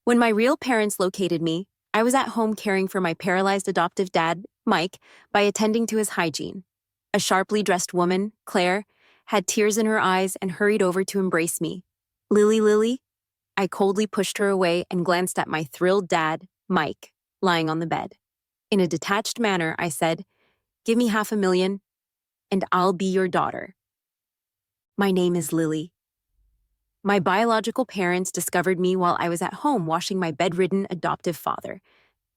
When my real parents located me, I was at home caring for my paralyzed adoptive dad, Mike, by attending to his hygiene. A sharply dressed woman, Claire, had tears in her eyes and hurried over to embrace me. Lily. I coldly pushed her away and glanced at my thrilled dad, Mike, lying on the bed. In a detached manner, I said, "Give me $500,000, and I'll be your daughter. My name is Lily." My biological parents discovered me while I was at home washing my bedridden adoptive father.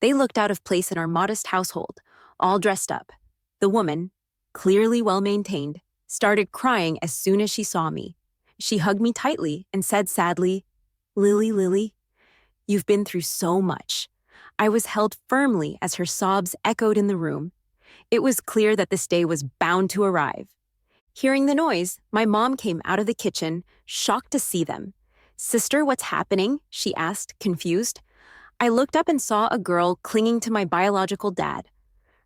They looked out of place in our modest household, all dressed up. The woman, clearly well-maintained, started crying as soon as she saw me. She hugged me tightly and said sadly, Lily, you've been through so much." I was held firmly as her sobs echoed in the room. It was clear that this day was bound to arrive. Hearing the noise, my mom came out of the kitchen, shocked to see them. "Sister, what's happening?" she asked, confused. I looked up and saw a girl clinging to my biological dad.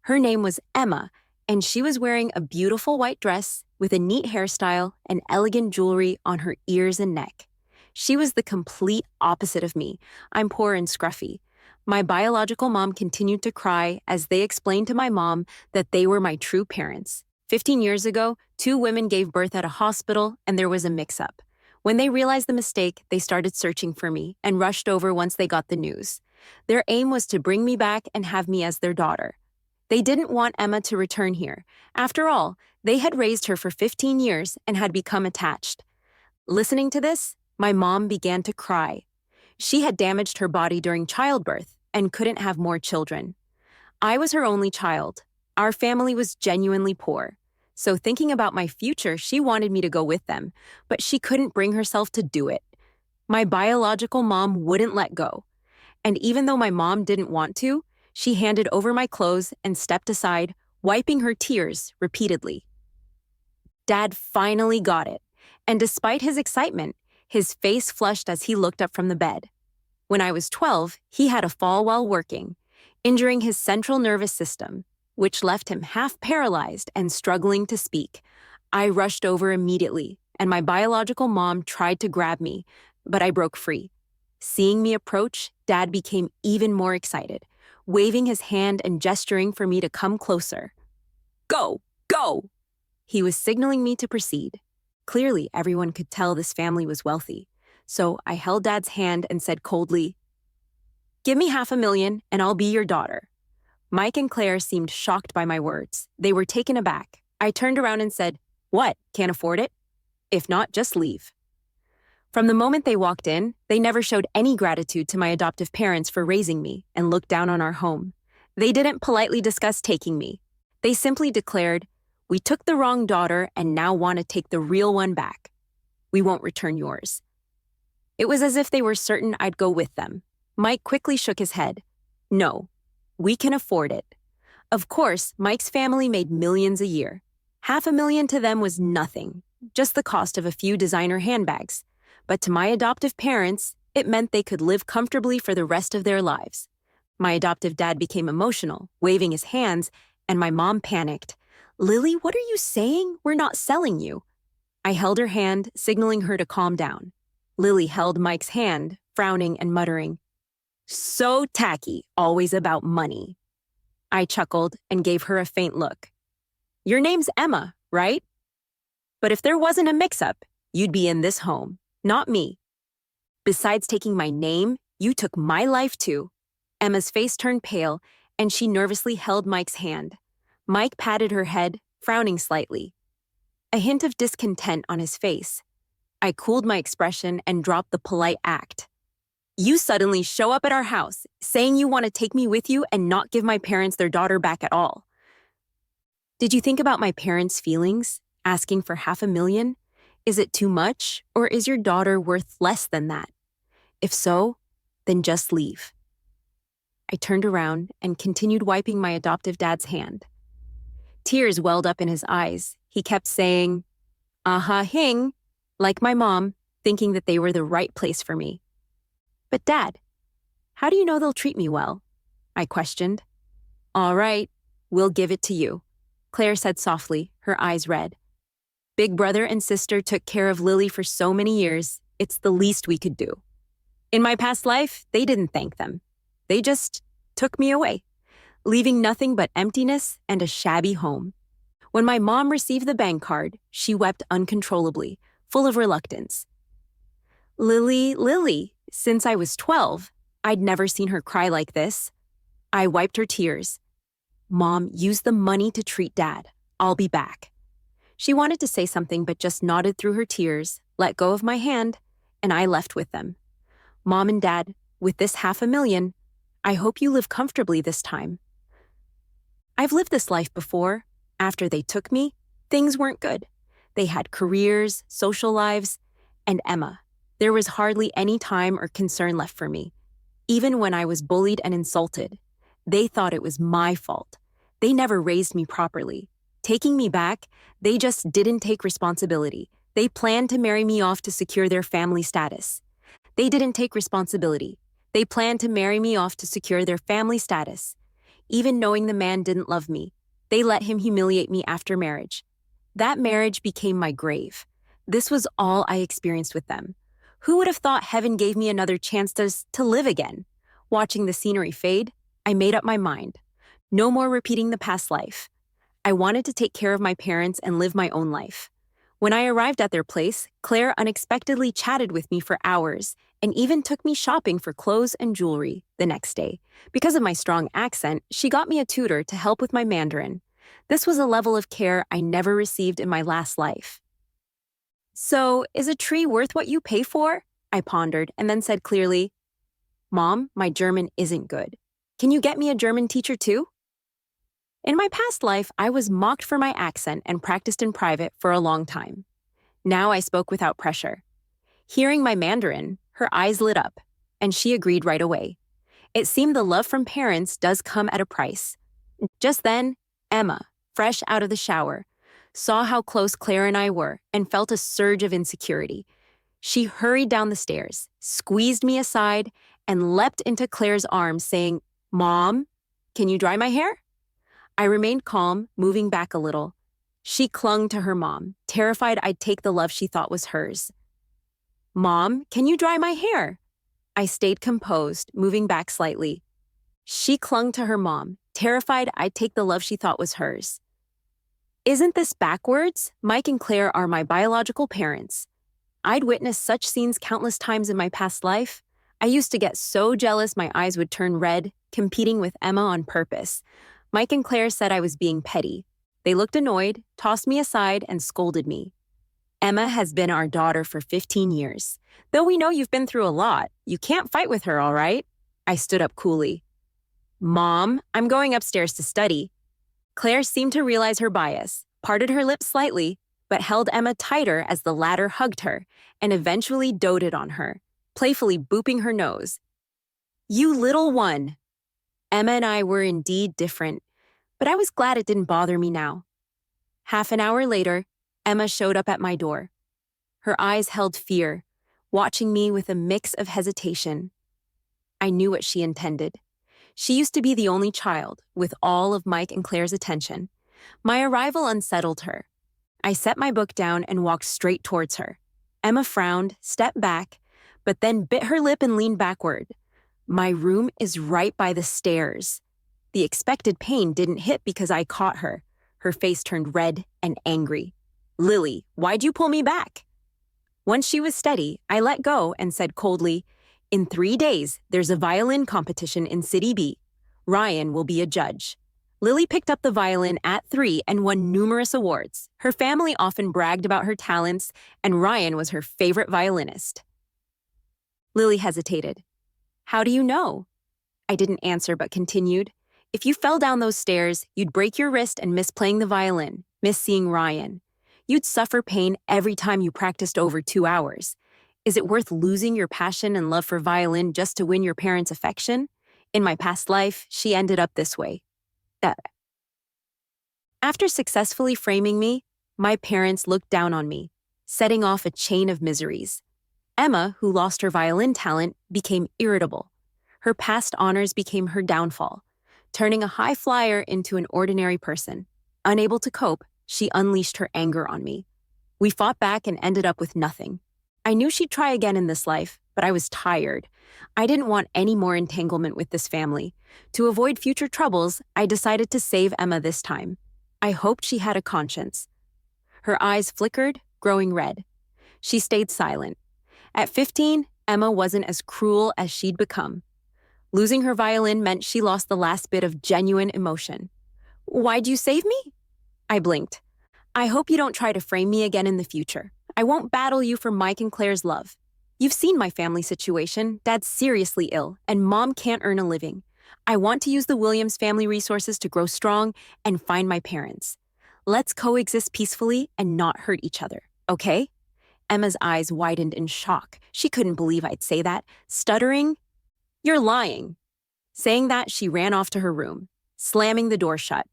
Her name was Emma, and she was wearing a beautiful white dress with a neat hairstyle and elegant jewelry on her ears and neck. She was the complete opposite of me. I'm poor and scruffy. My biological mom continued to cry as they explained to my mom that they were my true parents. 15 years ago, 2 women gave birth at a hospital and there was a mix-up. When they realized the mistake, they started searching for me and rushed over once they got the news. Their aim was to bring me back and have me as their daughter. They didn't want Emma to return here. After all, they had raised her for 15 years and had become attached. Listening to this, my mom began to cry. She had damaged her body during childbirth and couldn't have more children. I was her only child. Our family was genuinely poor. So thinking about my future, she wanted me to go with them, but she couldn't bring herself to do it. My biological mom wouldn't let go. And even though my mom didn't want to, she handed over my clothes and stepped aside, wiping her tears repeatedly. Dad finally got it, and despite his excitement, his face flushed as he looked up from the bed. When I was 12, he had a fall while working, injuring his central nervous system, which left him half paralyzed and struggling to speak. I rushed over immediately, and my biological mom tried to grab me, but I broke free. Seeing me approach, Dad became even more excited, waving his hand and gesturing for me to come closer. Go! He was signaling me to proceed. Clearly, everyone could tell this family was wealthy, so I held Dad's hand and said coldly, "Give me $500,000 and I'll be your daughter." Mike and Claire seemed shocked by my words. They were taken aback. I turned around and said, "What, can't afford it? If not, just leave." From the moment they walked in, they never showed any gratitude to my adoptive parents for raising me and looked down on our home. They didn't politely discuss taking me. They simply declared, "We took the wrong daughter and now want to take the real one back. We won't return yours." It was as if they were certain I'd go with them. Mike quickly shook his head. "No, we can afford it." Of course, Mike's family made millions a year. $500,000 to them was nothing, just the cost of a few designer handbags. But to my adoptive parents, it meant they could live comfortably for the rest of their lives. My adoptive dad became emotional, waving his hands, and my mom panicked. "Lily, what are you saying? We're not selling you." I held her hand, signaling her to calm down. Lily held Mike's hand, frowning and muttering, "So tacky, always about money." I chuckled and gave her a faint look. "Your name's Emma, right? But if there wasn't a mix-up, you'd be in this home, not me. Besides taking my name, you took my life too." Emma's face turned pale, and she nervously held Mike's hand. Mike patted her head, frowning slightly. A hint of discontent on his face. I cooled my expression and dropped the polite act. "You suddenly show up at our house, saying you want to take me with you and not give my parents their daughter back at all. Did you think about my parents' feelings, asking for $500,000? Is it too much, or is your daughter worth less than that? If so, then just leave." I turned around and continued wiping my adoptive dad's hand. Tears welled up in his eyes. He kept saying, "Hing," like my mom, thinking that they were the right place for me. "But Dad, how do you know they'll treat me well?" I questioned. "All right, we'll give it to you," Claire said softly, her eyes red. "Big brother and sister took care of Lily for so many years, it's the least we could do." In my past life, they didn't thank them. They just took me away, leaving nothing but emptiness and a shabby home. When my mom received the bank card, she wept uncontrollably, full of reluctance. Lily, since I was 12, I'd never seen her cry like this. I wiped her tears. Mom, use the money to treat Dad. I'll be back. She wanted to say something but just nodded through her tears, let go of my hand, and I left with them. Mom and Dad, with this $500,000, I hope you live comfortably this time. I've lived this life before. After they took me, things weren't good. They had careers, social lives, and Emma. There was hardly any time or concern left for me. Even when I was bullied and insulted, they thought it was my fault. They never raised me properly. Taking me back, they just didn't take responsibility. They planned to marry me off to secure their family status. They didn't take responsibility. They planned to marry me off to secure their family status. Even knowing the man didn't love me, they let him humiliate me after marriage. That marriage became my grave. This was all I experienced with them. Who would have thought heaven gave me another chance to live again? Watching the scenery fade, I made up my mind. No more repeating the past life. I wanted to take care of my parents and live my own life. When I arrived at their place, Claire unexpectedly chatted with me for hours and even took me shopping for clothes and jewelry the next day. Because of my strong accent, she got me a tutor to help with my Mandarin. This was a level of care I never received in my last life. So, is a tree worth what you pay for? I pondered and then said clearly, Mom, my German isn't good. Can you get me a German teacher too? In my past life, I was mocked for my accent and practiced in private for a long time. Now I spoke without pressure. Hearing my Mandarin, her eyes lit up, and she agreed right away. It seemed the love from parents does come at a price. Just then, Emma, fresh out of the shower, saw how close Claire and I were and felt a surge of insecurity. She hurried down the stairs, squeezed me aside, and leapt into Claire's arms, saying, Mom, can you dry my hair? I remained calm, moving back a little. She clung to her mom, terrified I'd take the love she thought was hers. Mom, can you dry my hair? I stayed composed, moving back slightly. She clung to her mom, terrified I'd take the love she thought was hers. Isn't this backwards? Mike and Claire are my biological parents. I'd witnessed such scenes countless times in my past life. I used to get so jealous my eyes would turn red, competing with Emma on purpose. Mike and Claire said I was being petty. They looked annoyed, tossed me aside, and scolded me. Emma has been our daughter for 15 years. Though we know you've been through a lot, you can't fight with her, all right? I stood up coolly. Mom, I'm going upstairs to study. Claire seemed to realize her bias, parted her lips slightly, but held Emma tighter as the latter hugged her and eventually doted on her, playfully booping her nose. You little one! Emma and I were indeed different, but I was glad it didn't bother me now. Half an hour later, Emma showed up at my door. Her eyes held fear, watching me with a mix of hesitation. I knew what she intended. She used to be the only child, with all of Mike and Claire's attention. My arrival unsettled her. I set my book down and walked straight towards her. Emma frowned, stepped back, but then bit her lip and leaned backward. My room is right by the stairs. The expected pain didn't hit because I caught her. Her face turned red and angry. Lily, why'd you pull me back? Once she was steady, I let go and said coldly, in 3 days, there's a violin competition in City B. Ryan will be a judge. Lily picked up the violin at 3 and won numerous awards. Her family often bragged about her talents, and Ryan was her favorite violinist. Lily hesitated. How do you know? I didn't answer but continued. If you fell down those stairs, you'd break your wrist and miss playing the violin, miss seeing Ryan. You'd suffer pain every time you practiced over 2 hours. Is it worth losing your passion and love for violin just to win your parents' affection? In my past life, she ended up this way. After successfully framing me, my parents looked down on me, setting off a chain of miseries. Emma, who lost her violin talent, became irritable. Her past honors became her downfall, turning a high flyer into an ordinary person. Unable to cope, she unleashed her anger on me. We fought back and ended up with nothing. I knew she'd try again in this life, but I was tired. I didn't want any more entanglement with this family. To avoid future troubles, I decided to save Emma this time. I hoped she had a conscience. Her eyes flickered, growing red. She stayed silent. At 15, Emma wasn't as cruel as she'd become. Losing her violin meant she lost the last bit of genuine emotion. "Why'd you save me?" I blinked. "I hope you don't try to frame me again in the future. I won't battle you for Mike and Claire's love. You've seen my family situation. Dad's seriously ill, and Mom can't earn a living. I want to use the Williams family resources to grow strong and find my parents. Let's coexist peacefully and not hurt each other, okay?" Emma's eyes widened in shock. She couldn't believe I'd say that. Stuttering, "You're lying." Saying that, she ran off to her room, slamming the door shut.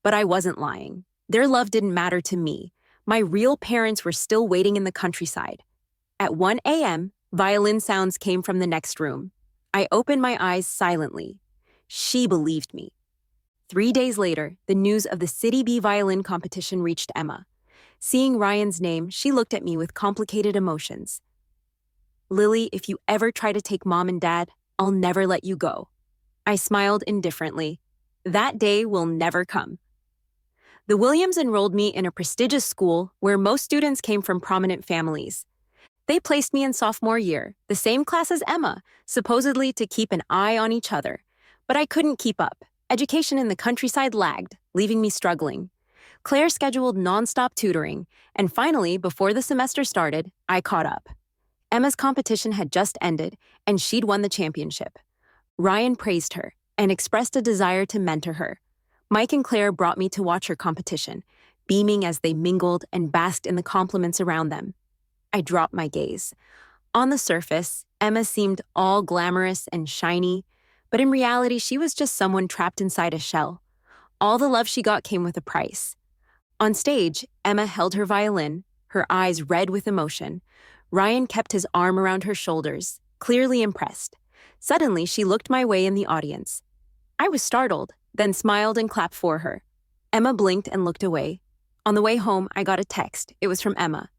But I wasn't lying. Their love didn't matter to me. My real parents were still waiting in the countryside. At 1 a.m., violin sounds came from the next room. I opened my eyes silently. She believed me. 3 days later, the news of the City B violin competition reached Emma. Seeing Ryan's name, she looked at me with complicated emotions. "Lily, if you ever try to take Mom and Dad, I'll never let you go." I smiled indifferently. That day will never come. The Williams enrolled me in a prestigious school where most students came from prominent families. They placed me in sophomore year, the same class as Emma, supposedly to keep an eye on each other. But I couldn't keep up. Education in the countryside lagged, leaving me struggling. Claire scheduled nonstop tutoring, and finally, before the semester started, I caught up. Emma's competition had just ended, and she'd won the championship. Ryan praised her and expressed a desire to mentor her. Mike and Claire brought me to watch her competition, beaming as they mingled and basked in the compliments around them. I dropped my gaze. On the surface, Emma seemed all glamorous and shiny, but in reality, she was just someone trapped inside a shell. All the love she got came with a price. On stage, Emma held her violin, her eyes red with emotion. Ryan kept his arm around her shoulders, clearly impressed. Suddenly, she looked my way in the audience. I was startled, then smiled and clapped for her. Emma blinked and looked away. On the way home, I got a text. It was from Emma.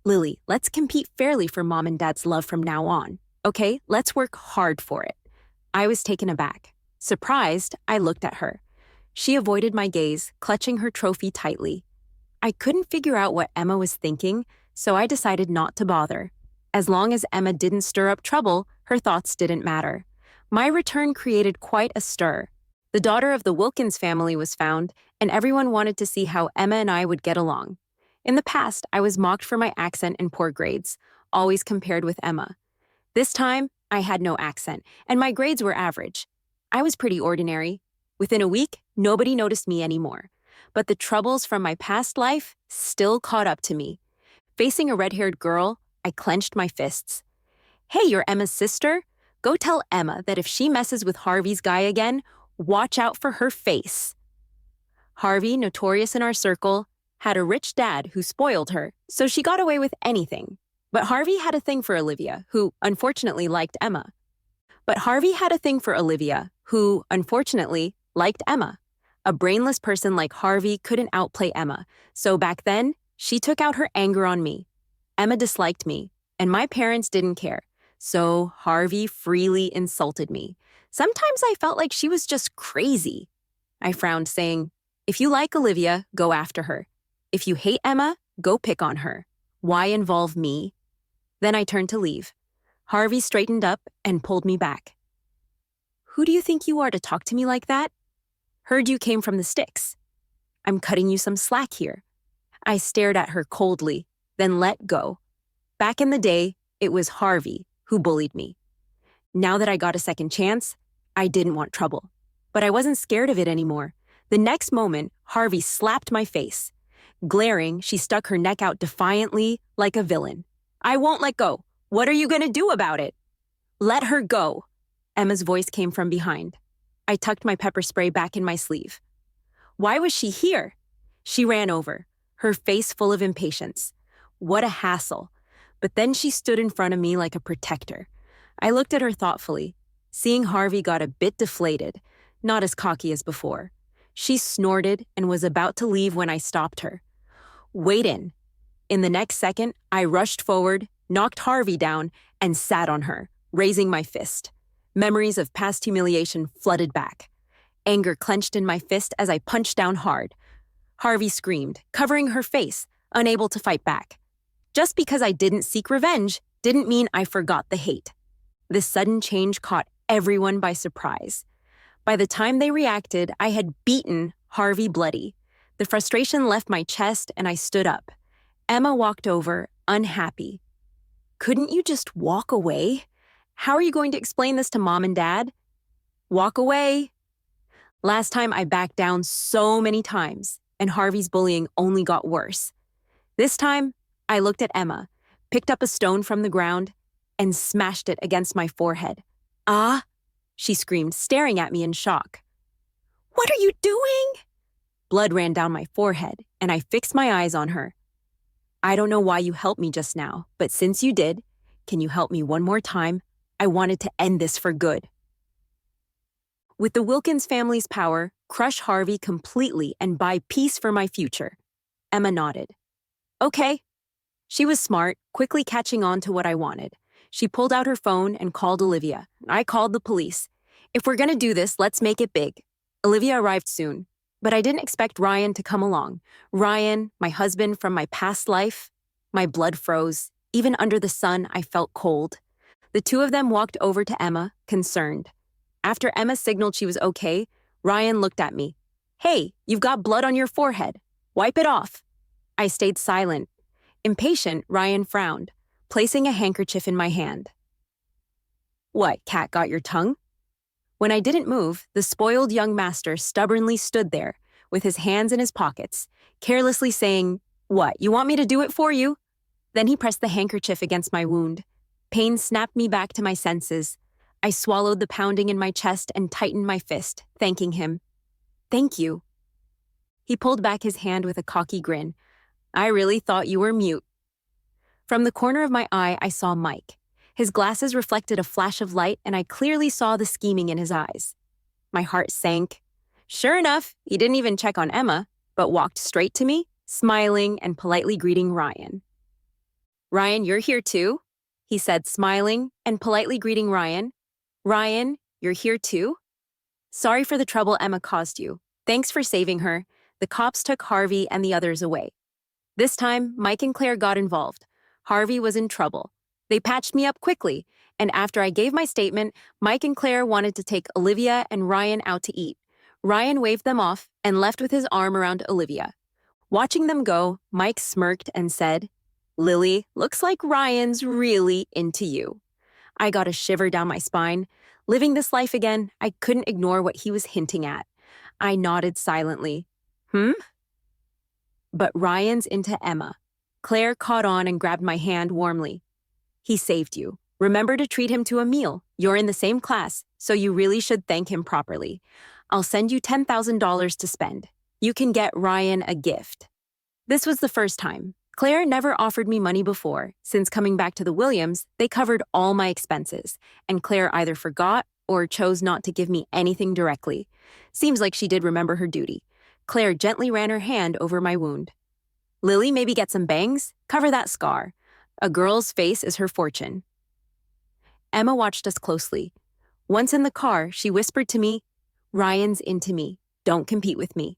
"Lily, let's compete fairly for Mom and Dad's love from now on. Okay, let's work hard for it." I was taken aback. Surprised, I looked at her. She avoided my gaze, clutching her trophy tightly. I couldn't figure out what Emma was thinking, so I decided not to bother. As long as Emma didn't stir up trouble, her thoughts didn't matter. My return created quite a stir. The daughter of the Wilkins family was found, and everyone wanted to see how Emma and I would get along. In the past, I was mocked for my accent and poor grades, always compared with Emma. This time, I had no accent, and my grades were average. I was pretty ordinary. Within a week, nobody noticed me anymore. But the troubles from my past life still caught up to me. Facing a red-haired girl, I clenched my fists. "Hey, you're Emma's sister? Go tell Emma that if she messes with Harvey's guy again, watch out for her face." Harvey, notorious in our circle, had a rich dad who spoiled her, so she got away with anything. But Harvey had a thing for Olivia, who unfortunately liked Emma. A brainless person like Harvey couldn't outplay Emma, so back then, she took out her anger on me. Emma disliked me, and my parents didn't care, so Harvey freely insulted me. Sometimes I felt like she was just crazy. I frowned, saying, "If you like Olivia, go after her. If you hate Emma, go pick on her. Why involve me?" Then I turned to leave. Harvey straightened up and pulled me back. "Who do you think you are to talk to me like that? Heard you came from the sticks. I'm cutting you some slack here." I stared at her coldly, then let go. Back in the day, it was Harvey who bullied me. Now that I got a second chance, I didn't want trouble. But I wasn't scared of it anymore. The next moment, Harvey slapped my face. Glaring, she stuck her neck out defiantly, like a villain. "I won't let go. What are you going to do about it?" "Let her go." Emma's voice came from behind. I tucked my pepper spray back in my sleeve. Why was she here? She ran over, her face full of impatience. What a hassle. But then she stood in front of me like a protector. I looked at her thoughtfully. Seeing Harvey got a bit deflated, not as cocky as before. She snorted and was about to leave when I stopped her. "Wait in." In the next second, I rushed forward, knocked Harvey down, and sat on her, raising my fist. Memories of past humiliation flooded back. Anger clenched in my fist as I punched down hard. Harvey screamed, covering her face, unable to fight back. Just because I didn't seek revenge didn't mean I forgot the hate. This sudden change caught everyone by surprise. By the time they reacted, I had beaten Harvey bloody. The frustration left my chest and I stood up. Emma walked over, unhappy. Couldn't you just walk away? How are you going to explain this to Mom and Dad? Walk away. Last time I backed down so many times, and Harvey's bullying only got worse. This time, I looked at Emma, picked up a stone from the ground, and smashed it against my forehead. "Ah!" she screamed, staring at me in shock. "What are you doing?" Blood ran down my forehead, and I fixed my eyes on her. "I don't know why you helped me just now, but since you did, can you help me one more time? I wanted to end this for good." With the Wilkins family's power, crush Harvey completely and buy peace for my future. Emma nodded. Okay. She was smart, quickly catching on to what I wanted. She pulled out her phone and called Olivia. I called the police. If we're gonna do this, let's make it big. Olivia arrived soon, but I didn't expect Ryan to come along. Ryan, my husband from my past life. My blood froze. Even under the sun, I felt cold. The two of them walked over to Emma, concerned. After Emma signaled she was okay, Ryan looked at me. "Hey, you've got blood on your forehead. Wipe it off." I stayed silent. Impatient, Ryan frowned, placing a handkerchief in my hand. "What, cat got your tongue?" When I didn't move, the spoiled young master stubbornly stood there, with his hands in his pockets, carelessly saying, "What, you want me to do it for you?" Then he pressed the handkerchief against my wound. Pain snapped me back to my senses. I swallowed the pounding in my chest and tightened my fist, thanking him. "Thank you." He pulled back his hand with a cocky grin. "I really thought you were mute." From the corner of my eye, I saw Mike. His glasses reflected a flash of light, and I clearly saw the scheming in his eyes. My heart sank. Sure enough, he didn't even check on Emma, but walked straight to me, smiling and politely greeting Ryan. "Ryan, you're here too?" he said, smiling and politely greeting Ryan. "Ryan, you're here too?" "Sorry for the trouble Emma caused you. Thanks for saving her." The cops took Harvey and the others away. This time, Mike and Claire got involved. Harvey was in trouble. They patched me up quickly, and after I gave my statement, Mike and Claire wanted to take Olivia and Ryan out to eat. Ryan waved them off and left with his arm around Olivia. Watching them go, Mike smirked and said, "Lily, looks like Ryan's really into you." I got a shiver down my spine. Living this life again, I couldn't ignore what he was hinting at. I nodded silently. But Ryan's into Emma. Claire caught on and grabbed my hand warmly. "He saved you. Remember to treat him to a meal. You're in the same class, so you really should thank him properly. I'll send you $10,000 to spend. You can get Ryan a gift." This was the first time. Claire never offered me money before. Since coming back to the Williams, they covered all my expenses, and Claire either forgot or chose not to give me anything directly. Seems like she did remember her duty. Claire gently ran her hand over my wound. "Lily, maybe get some bangs? Cover that scar. A girl's face is her fortune." Emma watched us closely. Once in the car, she whispered to me, "Ryan's into me. Don't compete with me."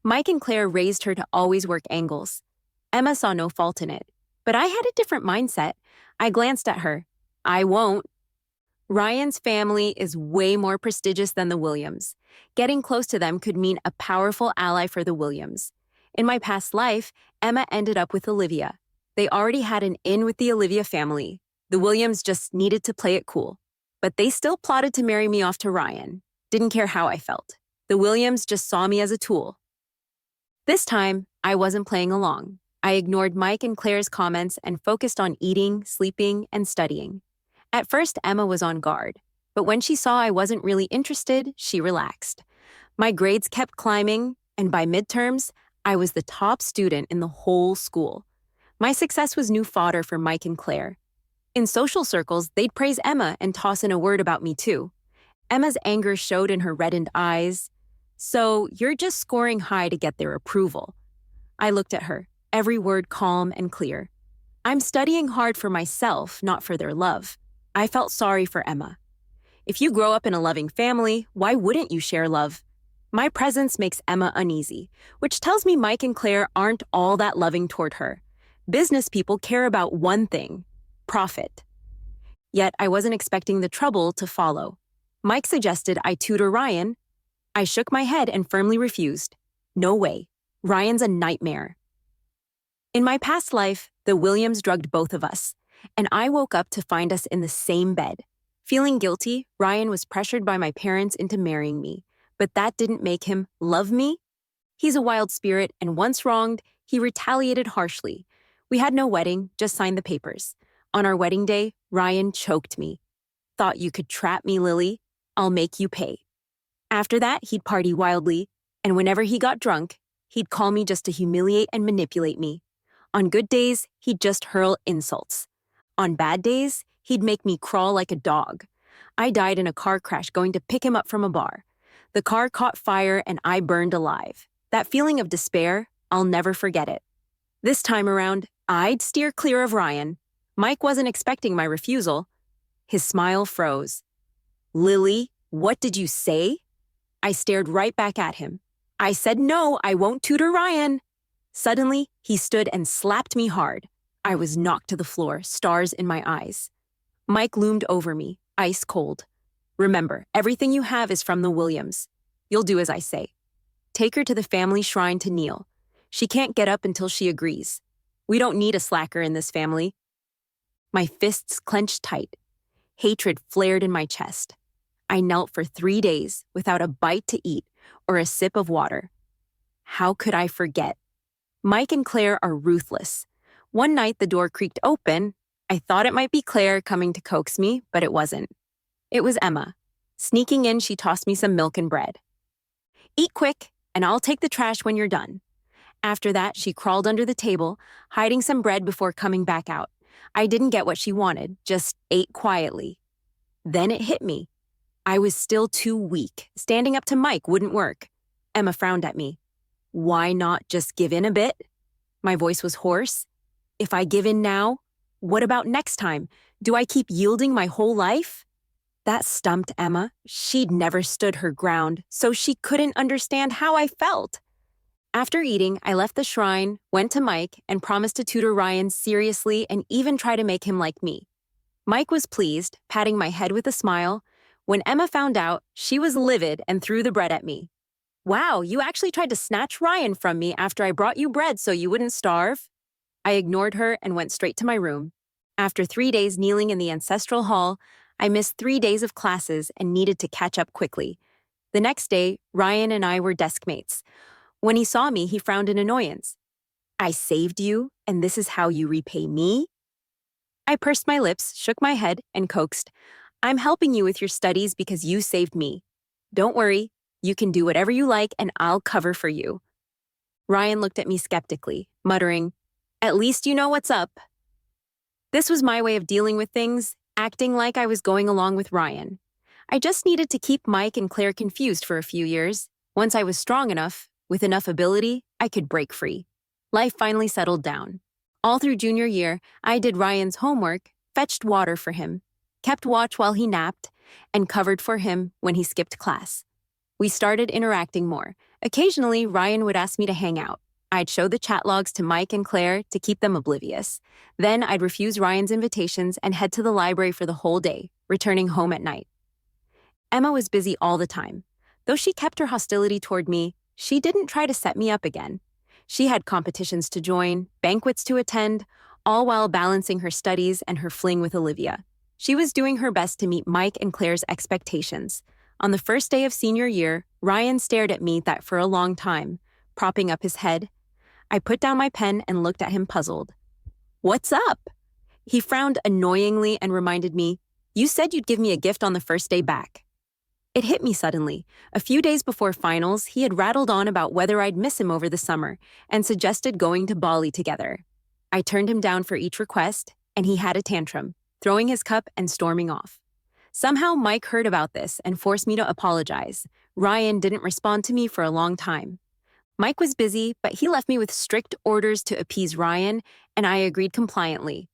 Mike and Claire raised her to always work angles. Emma saw no fault in it, but I had a different mindset. I glanced at her. "I won't." Ryan's family is way more prestigious than the Williams. Getting close to them could mean a powerful ally for the Williams. In my past life, Emma ended up with Olivia. They already had an in with the Olivia family. The Williams just needed to play it cool. But they still plotted to marry me off to Ryan. Didn't care how I felt. The Williams just saw me as a tool. This time, I wasn't playing along. I ignored Mike and Claire's comments and focused on eating, sleeping, and studying. At first, Emma was on guard, but when she saw I wasn't really interested, she relaxed. My grades kept climbing, and by midterms, I was the top student in the whole school. My success was new fodder for Mike and Claire. In social circles, they'd praise Emma and toss in a word about me too. Emma's anger showed in her reddened eyes. "So, you're just scoring high to get their approval." I looked at her, every word calm and clear. I'm studying hard for myself, not for their love. I felt sorry for Emma. If you grow up in a loving family, why wouldn't you share love? My presence makes Emma uneasy, which tells me Mike and Claire aren't all that loving toward her. Business people care about one thing: profit. Yet I wasn't expecting the trouble to follow. Mike suggested I tutor Ryan. I shook my head and firmly refused. No way. Ryan's a nightmare. In my past life, the Williams drugged both of us, and I woke up to find us in the same bed. Feeling guilty, Ryan was pressured by my parents into marrying me, but that didn't make him love me. He's a wild spirit, and once wronged, he retaliated harshly. We had no wedding, just signed the papers. On our wedding day, Ryan choked me. Thought you could trap me, Lily? I'll make you pay. After that, he'd party wildly, and whenever he got drunk, he'd call me just to humiliate and manipulate me. On good days, he'd just hurl insults. On bad days, he'd make me crawl like a dog. I died in a car crash going to pick him up from a bar. The car caught fire and I burned alive. That feeling of despair, I'll never forget it. This time around, I'd steer clear of Ryan. Mike wasn't expecting my refusal. His smile froze. Lily, what did you say? I stared right back at him. I said no, I won't tutor Ryan. Suddenly, he stood and slapped me hard. I was knocked to the floor, stars in my eyes. Mike loomed over me, ice cold. Remember, everything you have is from the Williams. You'll do as I say. Take her to the family shrine to kneel. She can't get up until she agrees. We don't need a slacker in this family. My fists clenched tight. Hatred flared in my chest. I knelt for 3 days without a bite to eat or a sip of water. How could I forget? Mike and Claire are ruthless. One night the door creaked open. I thought it might be Claire coming to coax me, but it wasn't. It was Emma. Sneaking in, she tossed me some milk and bread. Eat quick, and I'll take the trash when you're done. After that, she crawled under the table, hiding some bread before coming back out. I didn't get what she wanted, just ate quietly. Then it hit me. I was still too weak. Standing up to Mike wouldn't work. Emma frowned at me. Why not just give in a bit? My voice was hoarse. If I give in now, what about next time? Do I keep yielding my whole life? That stumped Emma. She'd never stood her ground, so she couldn't understand how I felt. After eating, I left the shrine, went to Mike, and promised to tutor Ryan seriously and even try to make him like me. Mike was pleased, patting my head with a smile. When Emma found out, she was livid and threw the bread at me. Wow, you actually tried to snatch Ryan from me after I brought you bread so you wouldn't starve? I ignored her and went straight to my room. After 3 days kneeling in the ancestral hall, I missed 3 days of classes and needed to catch up quickly. The next day, Ryan and I were desk mates. When he saw me, he frowned in annoyance. I saved you, and this is how you repay me? I pursed my lips, shook my head, and coaxed. I'm helping you with your studies because you saved me. Don't worry, you can do whatever you like and I'll cover for you. Ryan looked at me skeptically, muttering, At least you know what's up. This was my way of dealing with things, acting like I was going along with Ryan. I just needed to keep Mike and Claire confused for a few years. Once I was strong enough, with enough ability, I could break free. Life finally settled down. All through junior year, I did Ryan's homework, fetched water for him, kept watch while he napped, and covered for him when he skipped class. We started interacting more. Occasionally, Ryan would ask me to hang out. I'd show the chat logs to Mike and Claire to keep them oblivious. Then I'd refuse Ryan's invitations and head to the library for the whole day, returning home at night. Emma was busy all the time. Though she kept her hostility toward me, she didn't try to set me up again. She had competitions to join, banquets to attend, all while balancing her studies and her fling with Olivia. She was doing her best to meet Mike and Claire's expectations. On the first day of senior year, Ryan stared at me that for a long time, propping up his head. I put down my pen and looked at him puzzled. What's up? He frowned annoyingly and reminded me, You said you'd give me a gift on the first day back. It hit me suddenly. A few days before finals, he had rattled on about whether I'd miss him over the summer and suggested going to Bali together. I turned him down for each request, and he had a tantrum, throwing his cup and storming off. Somehow Mike heard about this and forced me to apologize. Ryan didn't respond to me for a long time. Mike was busy, but he left me with strict orders to appease Ryan and I agreed compliantly.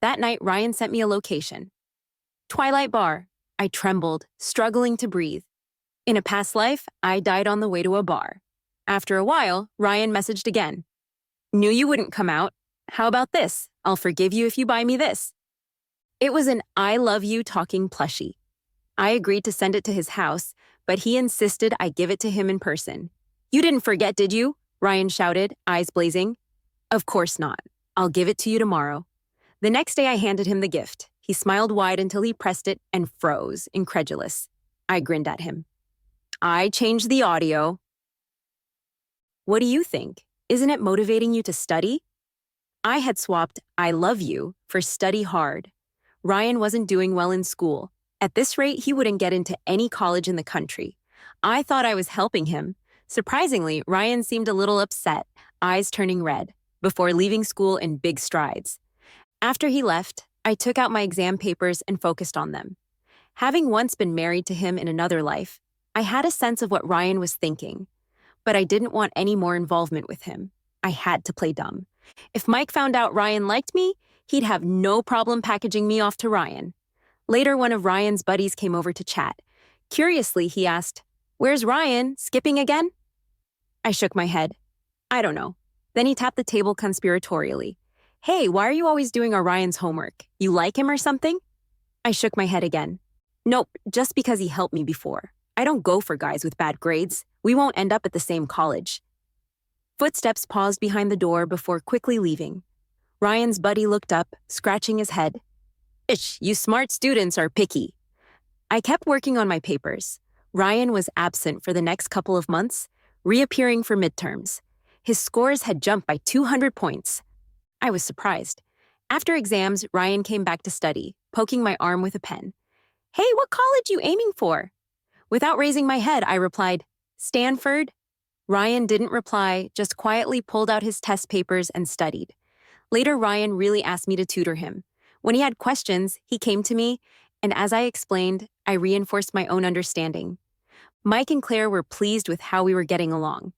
That night, Ryan sent me a location. Twilight Bar. I trembled, struggling to breathe. In a past life, I died on the way to a bar. After a while, Ryan messaged again. Knew you wouldn't come out. How about this? I'll forgive you if you buy me this. It was an I love you talking plushie. I agreed to send it to his house, but he insisted I give it to him in person. You didn't forget, did you? Ryan shouted, eyes blazing. Of course not. I'll give it to you tomorrow. The next day I handed him the gift. He smiled wide until he pressed it and froze, incredulous. I grinned at him. I changed the audio. What do you think? Isn't it motivating you to study? I had swapped I love you for study hard. Ryan wasn't doing well in school. At this rate, he wouldn't get into any college in the country. I thought I was helping him. Surprisingly, Ryan seemed a little upset, eyes turning red, before leaving school in big strides. After he left, I took out my exam papers and focused on them. Having once been married to him in another life, I had a sense of what Ryan was thinking, but I didn't want any more involvement with him. I had to play dumb. If Mike found out Ryan liked me, he'd have no problem packaging me off to Ryan. Later, one of Ryan's buddies came over to chat. Curiously, he asked, "Where's Ryan? Skipping again?" I shook my head. I don't know. Then he tapped the table conspiratorially. Hey, why are you always doing our Ryan's homework? You like him or something? I shook my head again. Nope, just because he helped me before. I don't go for guys with bad grades. We won't end up at the same college. Footsteps paused behind the door before quickly leaving. Ryan's buddy looked up, scratching his head. Ish, you smart students are picky. I kept working on my papers. Ryan was absent for the next couple of months, reappearing for midterms. His scores had jumped by 200 points. I was surprised. After exams, Ryan came back to study, poking my arm with a pen. Hey, what college you aiming for? Without raising my head, I replied, Stanford. Ryan didn't reply, just quietly pulled out his test papers and studied. Later, Ryan really asked me to tutor him. When he had questions, he came to me, and as I explained, I reinforced my own understanding. Mike and Claire were pleased with how we were getting along.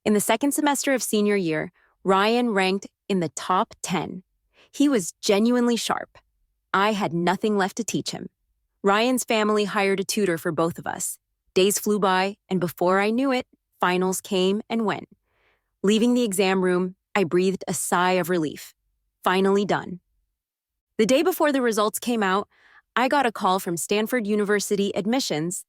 In the second semester of senior year, Ryan ranked in the top 10. He was genuinely sharp. I had nothing left to teach him. Ryan's family hired a tutor for both of us. Days flew by, and before I knew it, finals came and went. Leaving the exam room, I breathed a sigh of relief. Finally done. The day before the results came out, I got a call from Stanford University admissions.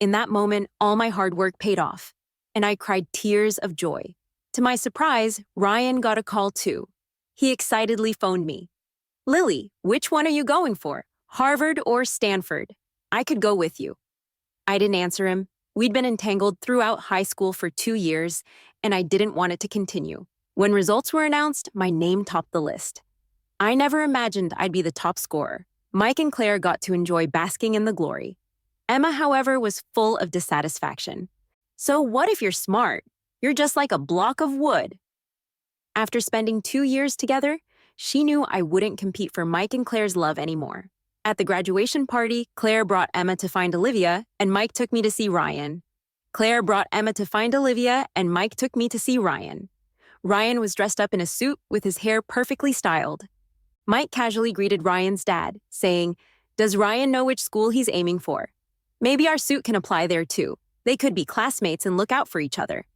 In that moment, all my hard work paid off, and I cried tears of joy. To my surprise, Ryan got a call too. He excitedly phoned me. Lily, which one are you going for? Harvard or Stanford? I could go with you. I didn't answer him. We'd been entangled throughout high school for 2 years, and I didn't want it to continue. When results were announced, my name topped the list. I never imagined I'd be the top scorer. Mike and Claire got to enjoy basking in the glory. Emma, however, was full of dissatisfaction. So what if you're smart? You're just like a block of wood. After spending 2 years together, she knew I wouldn't compete for Mike and Claire's love anymore. At the graduation party, Claire brought Emma to find Olivia, and Mike took me to see Ryan. Claire brought Emma to find Olivia, and Mike took me to see Ryan. Ryan was dressed up in a suit with his hair perfectly styled. Mike casually greeted Ryan's dad, saying, "Does Ryan know which school he's aiming for? Maybe our suit can apply there too. They could be classmates and look out for each other."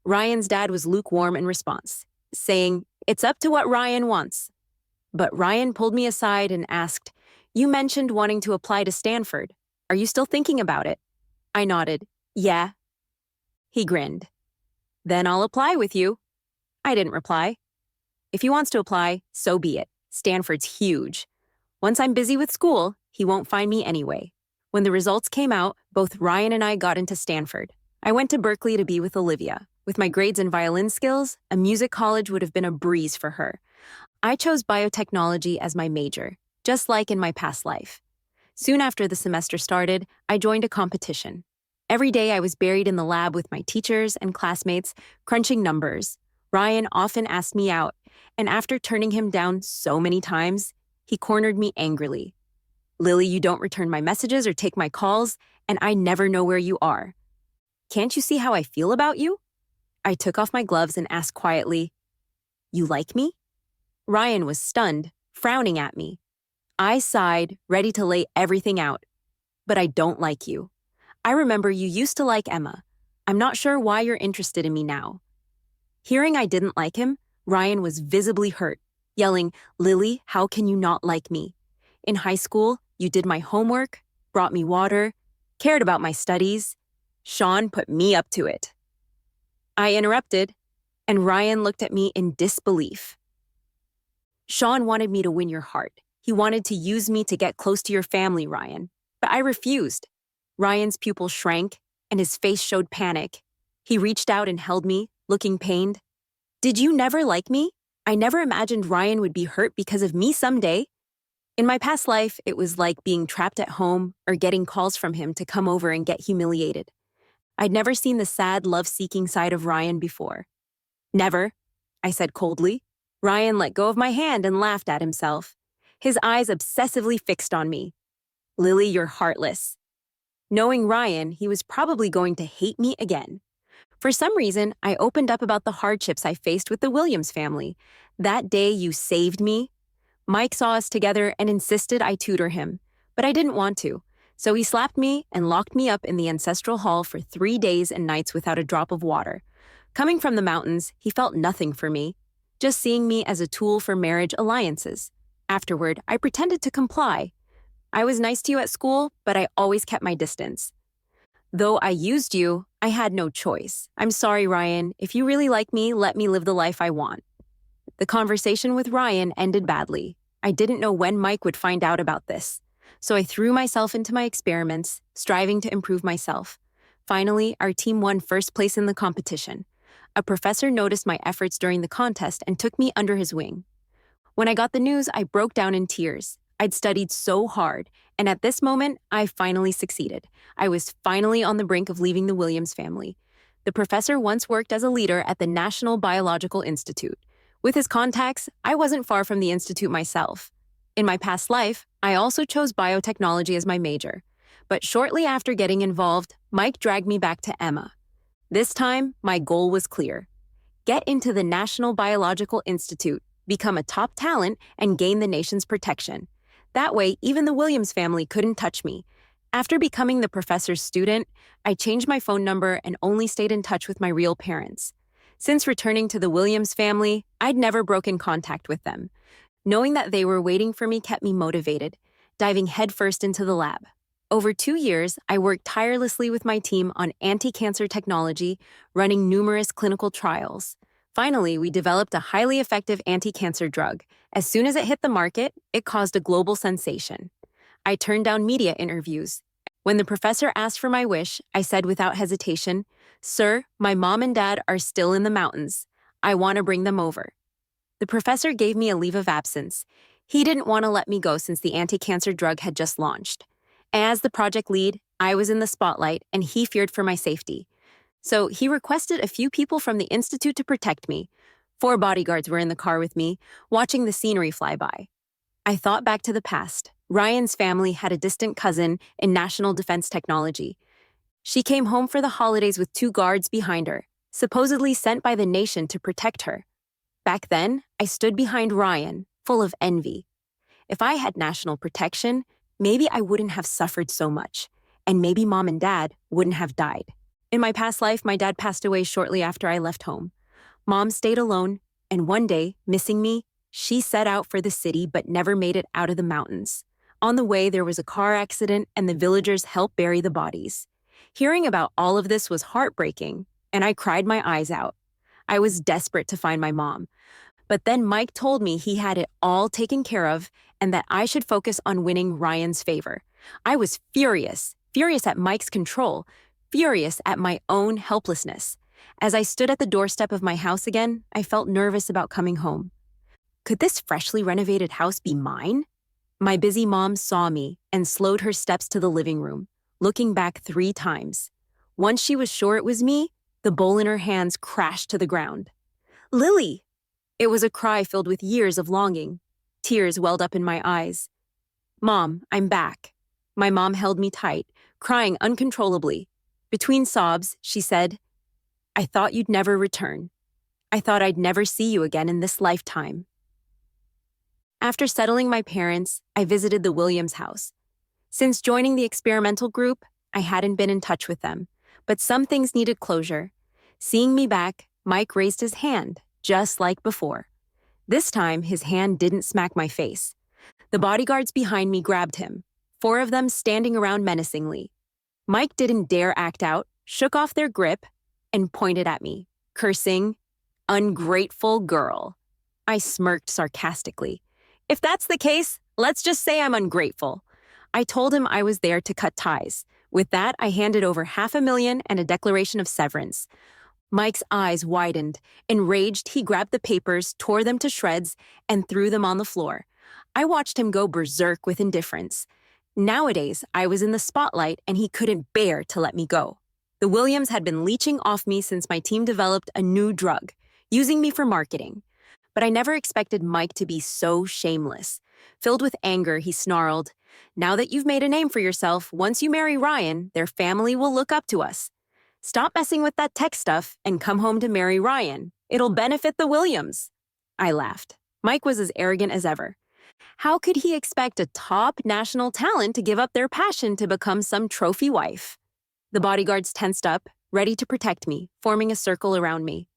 Ryan's dad was lukewarm in response, saying, "It's up to what Ryan wants." But Ryan pulled me aside and asked, "You mentioned wanting to apply to Stanford. Are you still thinking about it?" I nodded, "Yeah." He grinned. "Then I'll apply with you." I didn't reply. If he wants to apply, so be it. Stanford's huge. Once I'm busy with school, he won't find me anyway. When the results came out, both Ryan and I got into Stanford. I went to Berkeley to be with Olivia. With my grades and violin skills, a music college would have been a breeze for her. I chose biotechnology as my major, just like in my past life. Soon after the semester started, I joined a competition. Every day I was buried in the lab with my teachers and classmates, crunching numbers. Ryan often asked me out, and after turning him down so many times, he cornered me angrily. "Lily, you don't return my messages or take my calls, and I never know where you are. Can't you see how I feel about you?" I took off my gloves and asked quietly, "You like me?" Ryan was stunned, frowning at me. I sighed, ready to lay everything out. But I don't like you. I remember you used to like Emma. I'm not sure why you're interested in me now. Hearing I didn't like him, Ryan was visibly hurt, yelling, Lily, how can you not like me? In high school, you did my homework, brought me water, cared about my studies. Sean put me up to it. I interrupted, and Ryan looked at me in disbelief. Sean wanted me to win your heart. He wanted to use me to get close to your family, Ryan. But I refused. Ryan's pupil shrank, and his face showed panic. He reached out and held me, looking pained. Did you never like me? I never imagined Ryan would be hurt because of me someday. In my past life, it was like being trapped at home or getting calls from him to come over and get humiliated. I'd never seen the sad, love-seeking side of Ryan before. Never, I said coldly. Ryan let go of my hand and laughed at himself, his eyes obsessively fixed on me. Lily, you're heartless. Knowing Ryan, he was probably going to hate me again. For some reason, I opened up about the hardships I faced with the Williams family. That day you saved me. Mike saw us together and insisted I tutor him, but I didn't want to. So he slapped me and locked me up in the ancestral hall for 3 days and nights without a drop of water. Coming from the mountains, he felt nothing for me, just seeing me as a tool for marriage alliances. Afterward, I pretended to comply. I was nice to you at school, but I always kept my distance. Though I used you, I had no choice. I'm sorry, Ryan. If you really like me, let me live the life I want. The conversation with Ryan ended badly. I didn't know when Mike would find out about this. So I threw myself into my experiments, striving to improve myself. Finally, our team won first place in the competition. A professor noticed my efforts during the contest and took me under his wing. When I got the news, I broke down in tears. I'd studied so hard, and at this moment, I finally succeeded. I was finally on the brink of leaving the Williams family. The professor once worked as a leader at the National Biological Institute. With his contacts, I wasn't far from the institute myself. In my past life, I also chose biotechnology as my major. But shortly after getting involved, Mike dragged me back to Emma. This time, my goal was clear. Get into the National Biological Institute, become a top talent, and gain the nation's protection. That way, even the Williams family couldn't touch me. After becoming the professor's student, I changed my phone number and only stayed in touch with my real parents. Since returning to the Williams family, I'd never broken contact with them. Knowing that they were waiting for me kept me motivated, diving headfirst into the lab. Over 2 years, I worked tirelessly with my team on anti-cancer technology, running numerous clinical trials. Finally, we developed a highly effective anti-cancer drug. As soon as it hit the market, it caused a global sensation. I turned down media interviews. When the professor asked for my wish, I said without hesitation, "Sir, my mom and dad are still in the mountains. I want to bring them over." The professor gave me a leave of absence. He didn't want to let me go since the anti-cancer drug had just launched. As the project lead, I was in the spotlight, and he feared for my safety. So he requested a few people from the institute to protect me. 4 bodyguards were in the car with me, watching the scenery fly by. I thought back to the past. Ryan's family had a distant cousin in national defense technology. She came home for the holidays with 2 guards behind her, supposedly sent by the nation to protect her. Back then, I stood behind Ryan, full of envy. If I had national protection, maybe I wouldn't have suffered so much, and maybe mom and dad wouldn't have died. In my past life, my dad passed away shortly after I left home. Mom stayed alone, and one day, missing me, she set out for the city but never made it out of the mountains. On the way, there was a car accident, and the villagers helped bury the bodies. Hearing about all of this was heartbreaking, and I cried my eyes out. I was desperate to find my mom. But then Mike told me he had it all taken care of and that I should focus on winning Ryan's favor. I was furious at Mike's control, furious at my own helplessness. As I stood at the doorstep of my house again, I felt nervous about coming home. Could this freshly renovated house be mine? My busy mom saw me and slowed her steps to the living room, looking back 3 times. Once she was sure it was me, the bowl in her hands crashed to the ground. "Lily!" It was a cry filled with years of longing. Tears welled up in my eyes. "Mom, I'm back." My mom held me tight, crying uncontrollably. Between sobs, she said, "I thought you'd never return. I thought I'd never see you again in this lifetime." After settling my parents, I visited the Williams house. Since joining the experimental group, I hadn't been in touch with them, but some things needed closure. Seeing me back, Mike raised his hand, just like before. This time, his hand didn't smack my face. The bodyguards behind me grabbed him, 4 of them standing around menacingly. Mike didn't dare act out, shook off their grip, and pointed at me, cursing, "Ungrateful girl." I smirked sarcastically. "If that's the case, let's just say I'm ungrateful." I told him I was there to cut ties. With that, I handed over $500,000 and a declaration of severance. Mike's eyes widened. Enraged, he grabbed the papers, tore them to shreds, and threw them on the floor. I watched him go berserk with indifference. Nowadays, I was in the spotlight and he couldn't bear to let me go. The Williams had been leeching off me since my team developed a new drug, using me for marketing. But I never expected Mike to be so shameless. Filled with anger, he snarled, "Now that you've made a name for yourself, once you marry Ryan, their family will look up to us. Stop messing with that tech stuff and come home to marry Ryan. It'll benefit the Williams." I laughed. Mike was as arrogant as ever. How could he expect a top national talent to give up their passion to become some trophy wife? The bodyguards tensed up, ready to protect me, forming a circle around me.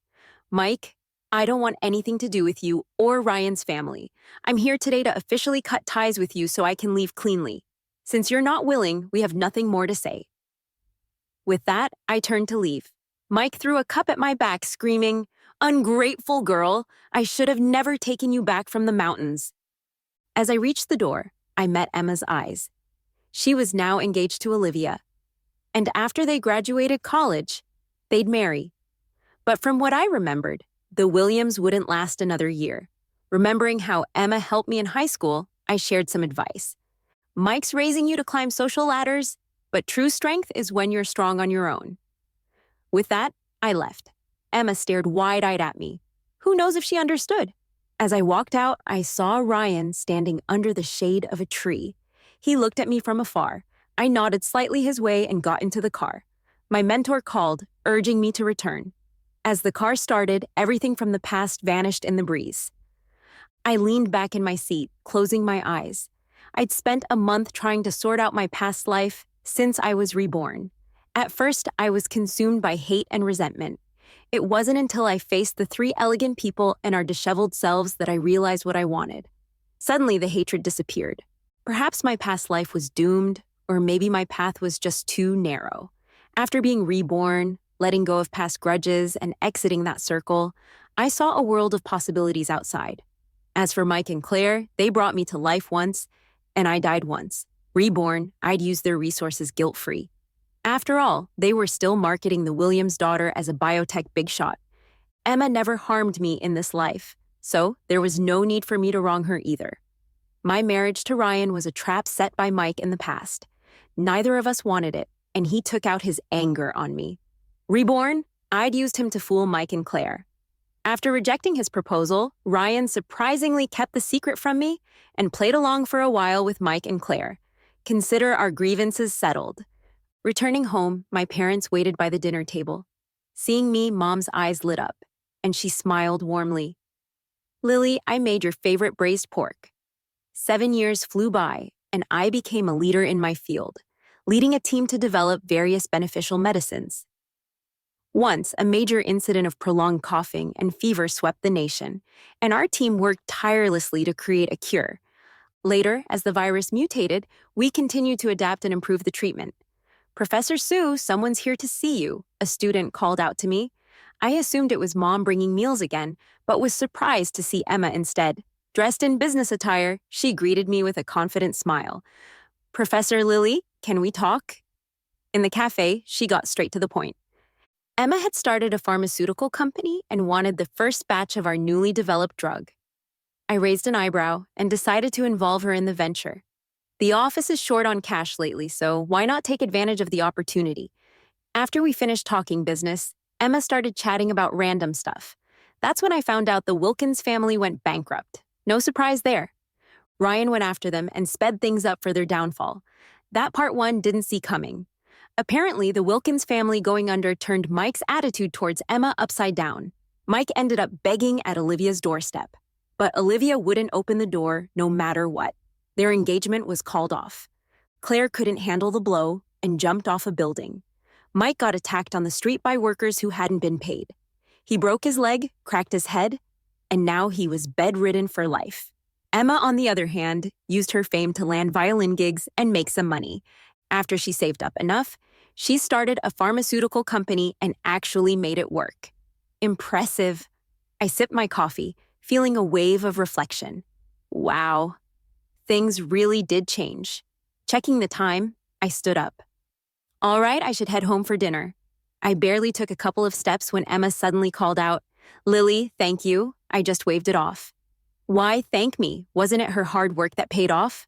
"Mike, I don't want anything to do with you or Ryan's family. I'm here today to officially cut ties with you so I can leave cleanly. Since you're not willing, we have nothing more to say." With that, I turned to leave. Mike threw a cup at my back, screaming, "Ungrateful girl! I should have never taken you back from the mountains." As I reached the door, I met Emma's eyes. She was now engaged to Olivia. And after they graduated college, they'd marry. But from what I remembered, the Williams wouldn't last another year. Remembering how Emma helped me in high school, I shared some advice. "Mike's raising you to climb social ladders, but true strength is when you're strong on your own." With that, I left. Emma stared wide-eyed at me. Who knows if she understood? As I walked out, I saw Ryan standing under the shade of a tree. He looked at me from afar. I nodded slightly his way and got into the car. My mentor called, urging me to return. As the car started, everything from the past vanished in the breeze. I leaned back in my seat, closing my eyes. I'd spent a month trying to sort out my past life since I was reborn. At first, I was consumed by hate and resentment. It wasn't until I faced the 3 elegant people and our disheveled selves that I realized what I wanted. Suddenly, the hatred disappeared. Perhaps my past life was doomed, or maybe my path was just too narrow. After being reborn, letting go of past grudges, and exiting that circle, I saw a world of possibilities outside. As for Mike and Claire, they brought me to life once, and I died once. Reborn, I'd use their resources guilt-free. After all, they were still marketing the Williams daughter as a biotech big shot. Emma never harmed me in this life, so there was no need for me to wrong her either. My marriage to Ryan was a trap set by Mike in the past. Neither of us wanted it, and he took out his anger on me. Reborn, I'd used him to fool Mike and Claire. After rejecting his proposal, Ryan surprisingly kept the secret from me and played along for a while with Mike and Claire. Consider our grievances settled. Returning home, my parents waited by the dinner table. Seeing me, Mom's eyes lit up, and she smiled warmly. "Lily, I made your favorite braised pork." 7 years flew by, and I became a leader in my field, leading a team to develop various beneficial medicines. Once, a major incident of prolonged coughing and fever swept the nation, and our team worked tirelessly to create a cure. Later, as the virus mutated, we continued to adapt and improve the treatment. "Professor Sue, someone's here to see you," a student called out to me. I assumed it was Mom bringing meals again, but was surprised to see Emma instead. Dressed in business attire, she greeted me with a confident smile. "Professor Lily, can we talk?" In the cafe, she got straight to the point. Emma had started a pharmaceutical company and wanted the first batch of our newly developed drug. I raised an eyebrow and decided to involve her in the venture. The office is short on cash lately, so why not take advantage of the opportunity? After we finished talking business, Emma started chatting about random stuff. That's when I found out the Wilkins family went bankrupt. No surprise there. Ryan went after them and sped things up for their downfall. That part one didn't see coming. Apparently, the Wilkins family going under turned Mike's attitude towards Emma upside down. Mike ended up begging at Olivia's doorstep. But Olivia wouldn't open the door no matter what. Their engagement was called off. Claire couldn't handle the blow and jumped off a building. Mike got attacked on the street by workers who hadn't been paid. He broke his leg, cracked his head, and now he was bedridden for life. Emma, on the other hand, used her fame to land violin gigs and make some money. After she saved up enough, she started a pharmaceutical company and actually made it work. Impressive. I sipped my coffee, feeling a wave of reflection. Wow. Things really did change. Checking the time, I stood up. All right, I should head home for dinner. I barely took a couple of steps when Emma suddenly called out, "Lily, thank you." I just waved it off. Why thank me? Wasn't it her hard work that paid off?